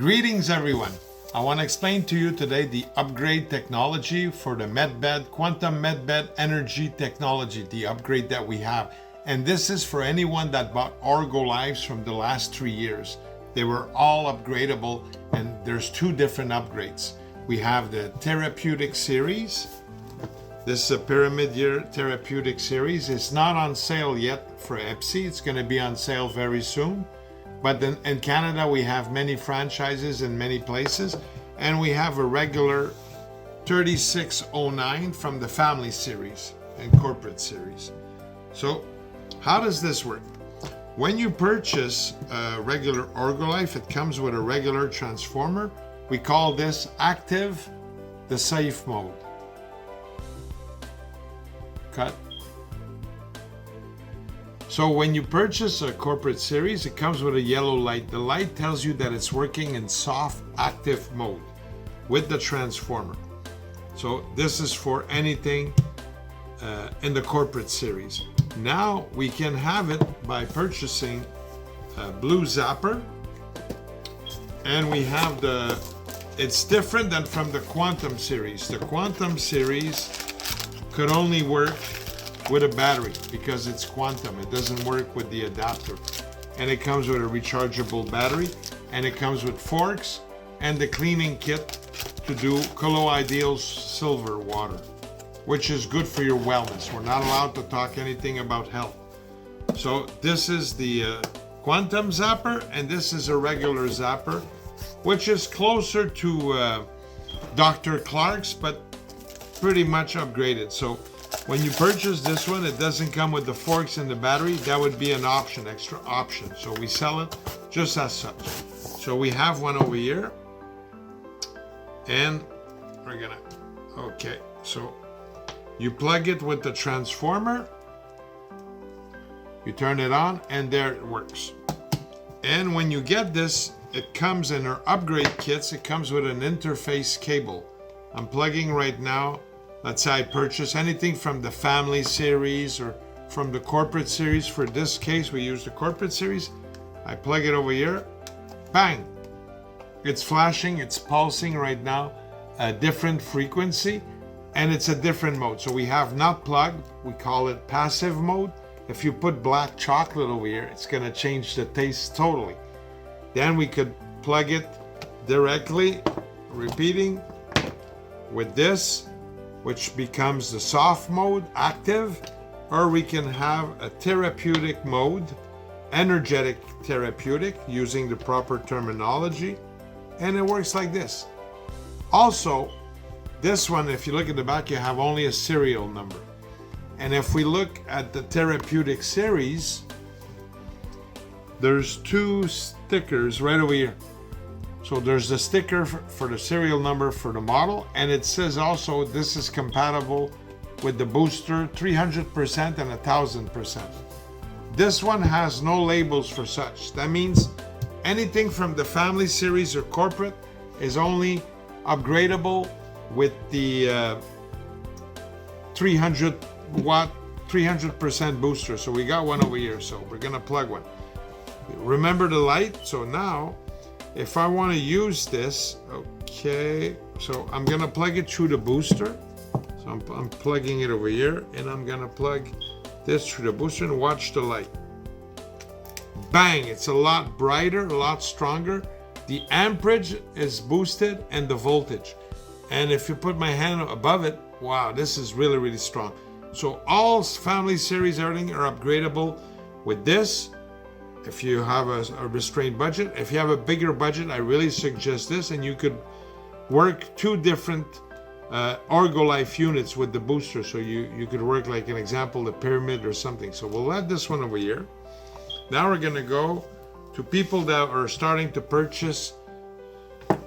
Greetings everyone. I want to explain to you today the upgrade technology for the MedBed, Quantum MedBed Energy Technology, the upgrade that we have. And this is for anyone that bought Orgo-Lives from the last 3 years. They were all upgradable, and there's two different upgrades. We have the Therapeutic Series. This is a Pyramid Year Therapeutic Series. It's not on sale yet for EPSI. It's going to be on sale very soon. But in Canada, we have many franchises in many places, and we have a regular 3609 from the Family Series and Corporate Series. So how does this work? When you purchase a regular Orgo-Life, it comes with a regular transformer. We call this active, the safe mode. Cut. So when you purchase a corporate series, it comes with a yellow light. The light tells you that it's working in soft active mode with the transformer. So this is for anything in the corporate series. Now we can have it by purchasing a blue zapper, and we have it's different than from the Quantum series. The Quantum series could only work with a battery because it's quantum. It doesn't work with the adapter, and it comes with a rechargeable battery, and it comes with forks and the cleaning kit to do colloidal silver water, which is good for your wellness. We're not allowed to talk anything about health. So this is the Quantum zapper, and this is a regular zapper, which is closer to Dr. Clark's, but pretty much upgraded. So when you purchase this one, it doesn't come with the forks and the battery. That would be an option, extra option. So we sell it just as such. So we have one over here, and we're gonna, okay. So you plug it with the transformer, you turn it on, and there it works. And when you get this, it comes in our upgrade kits, it comes with an interface cable. I'm plugging right now. Let's say I purchase anything from the Family Series or from the Corporate Series. For this case, we use the Corporate Series. I plug it over here. Bang! It's flashing, it's pulsing right now, a different frequency, and it's a different mode. So we have not plugged, we call it passive mode. If you put black chocolate over here, it's going to change the taste totally. Then we could plug it directly, repeating, with this, which becomes the soft mode, active, or we can have a therapeutic mode, energetic therapeutic, using the proper terminology, and it works like this. Also, this one, if you look at the back, you have only a serial number. And if we look at the therapeutic series, there's two stickers right over here. So there's the sticker for the serial number for the model, and it says also this is compatible with the booster 300% and 1000%. This one has no labels for such. That means anything from the Family Series or Corporate is only upgradable with the 300 watt 300% booster. So we got one over here, so we're gonna plug one. Remember the light. So now if I want to use this, okay, so I'm going to plug it through the booster. So I'm plugging it over here, and I'm going to plug this through the booster, and watch the light. Bang! It's a lot brighter, a lot stronger. The amperage is boosted, and the voltage. And if you put my hand above it, wow, this is really, really strong. So all Family Series, everything are upgradable with this. If you have a restrained budget. If you have a bigger budget, I really suggest this, and you could work two different Orgo-Life units with the booster. So you could work, like an example, the Pyramid or something. So we'll add this one over here. Now we're going to go to people that are starting to purchase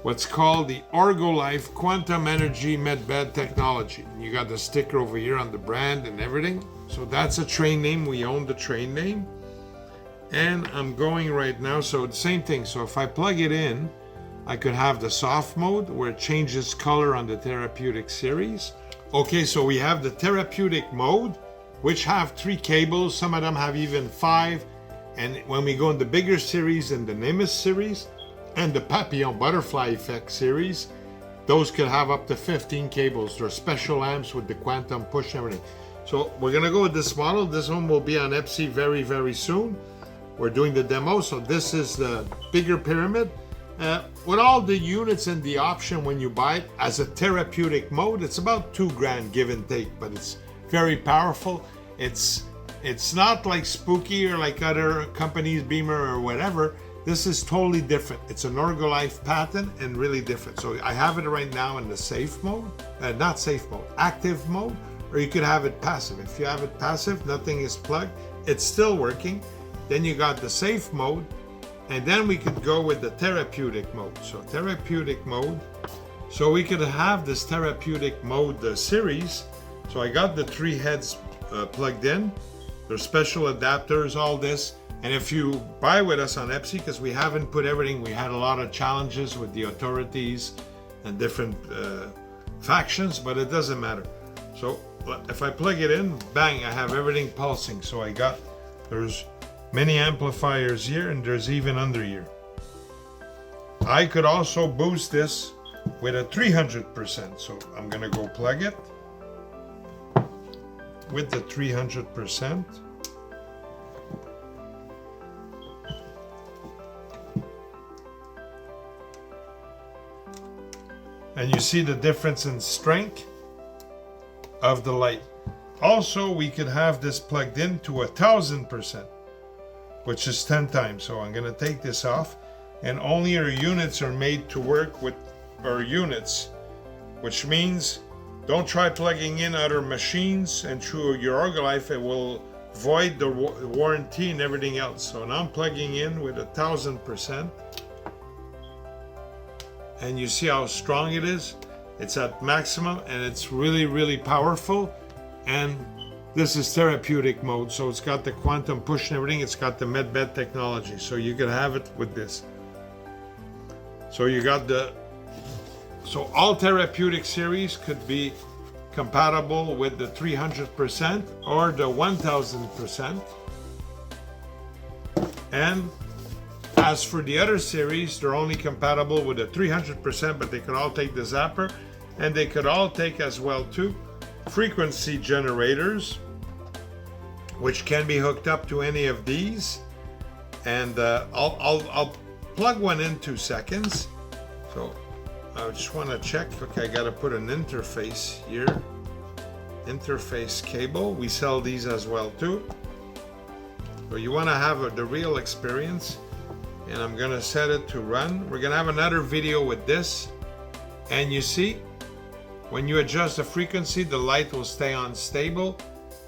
what's called the Orgo-Life Quantum Energy MedBed Technology. You got the sticker over here on the brand and everything. So that's a train name. We own the train name. And I'm going right now, so the same thing. So if I plug it in, I could have the soft mode where it changes color on the therapeutic series. Okay, so we have the therapeutic mode, which have 3 cables. Some of them have even 5. And when we go in the bigger series and the Nimbus series, and the Papillon Butterfly Effect series, those could have up to 15 cables. They're special amps with the quantum push and everything. So we're gonna go with this model. This one will be on Epsi very, very soon. We're doing the demo. So this is the bigger pyramid. With all the units and the option when you buy it as a therapeutic mode, it's about $2,000 give and take, but it's very powerful. It's not like spooky or like other companies, Beamer or whatever. This is totally different. It's an Orgo-Life patent and really different. So I have it right now in the safe mode, not safe mode, active mode, or you could have it passive. If you have it passive, nothing is plugged, it's still working. Then you got the safe mode, and then we could go with the therapeutic mode. So therapeutic mode, so we could have this therapeutic mode series. So I got the 3 heads plugged in. There's special adapters, all this. And if you buy with us on Epsi, because we haven't put everything, we had a lot of challenges with the authorities and different factions, but it doesn't matter. So if I plug it in, bang, I have everything pulsing. So there's many amplifiers here, and there's even under here. I could also boost this with a 300%. So I'm gonna go plug it with the 300%. And you see the difference in strength of the light. Also, we could have this plugged in to 1,000%, which is 10 times. So I'm gonna take this off, and only our units are made to work with our units, which means don't try plugging in other machines and through your Orgo-Life, it will void the warranty and everything else. So now I'm plugging in with 1,000%. And you see how strong it is. It's at maximum, and it's really, really powerful. And this is therapeutic mode, so it's got the quantum push and everything. It's got the MedBed technology, so you can have it with this. So you got so all therapeutic series could be compatible with the 300% or the 1,000%. And as for the other series, they're only compatible with the 300%, but they could all take the zapper, and they could all take as well too frequency generators, which can be hooked up to any of these. And I'll plug one in 2 seconds. So I just want to check. Okay, I got to put an interface here. Interface cable. We sell these as well too. So you want to have the real experience. And I'm gonna set it to run. We're gonna have another video with this, and you see when you adjust the frequency, the light will stay on stable,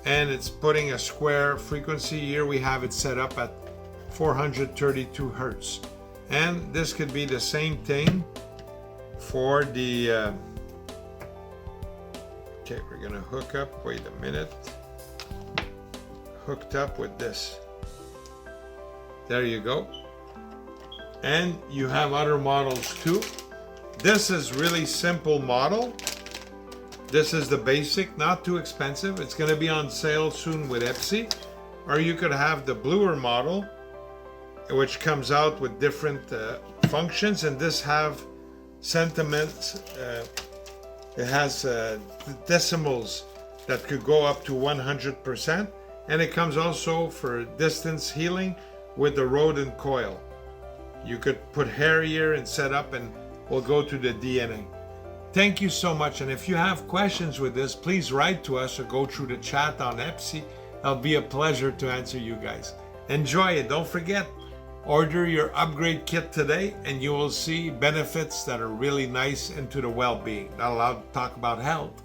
and it's putting a square frequency. Here we have it set up at 432 Hertz, and this could be the same thing for the okay, we're gonna hook up, wait a minute, hooked up with this. There you go. And you have other models too. This is really simple model. This is the basic, not too expensive. It's going to be on sale soon with Epsi. Or you could have the bluer model, which comes out with different functions, and this have sentiments. It has decimals that could go up to 100%, and it comes also for distance healing with the rodent coil. You could put hair here and set up, and we'll go to the DNA. Thank you so much. And if you have questions with this, please write to us or go through the chat on Epsi. It'll be a pleasure to answer you guys. Enjoy it. Don't forget, order your upgrade kit today, and you will see benefits that are really nice into the well-being. Not allowed to talk about health.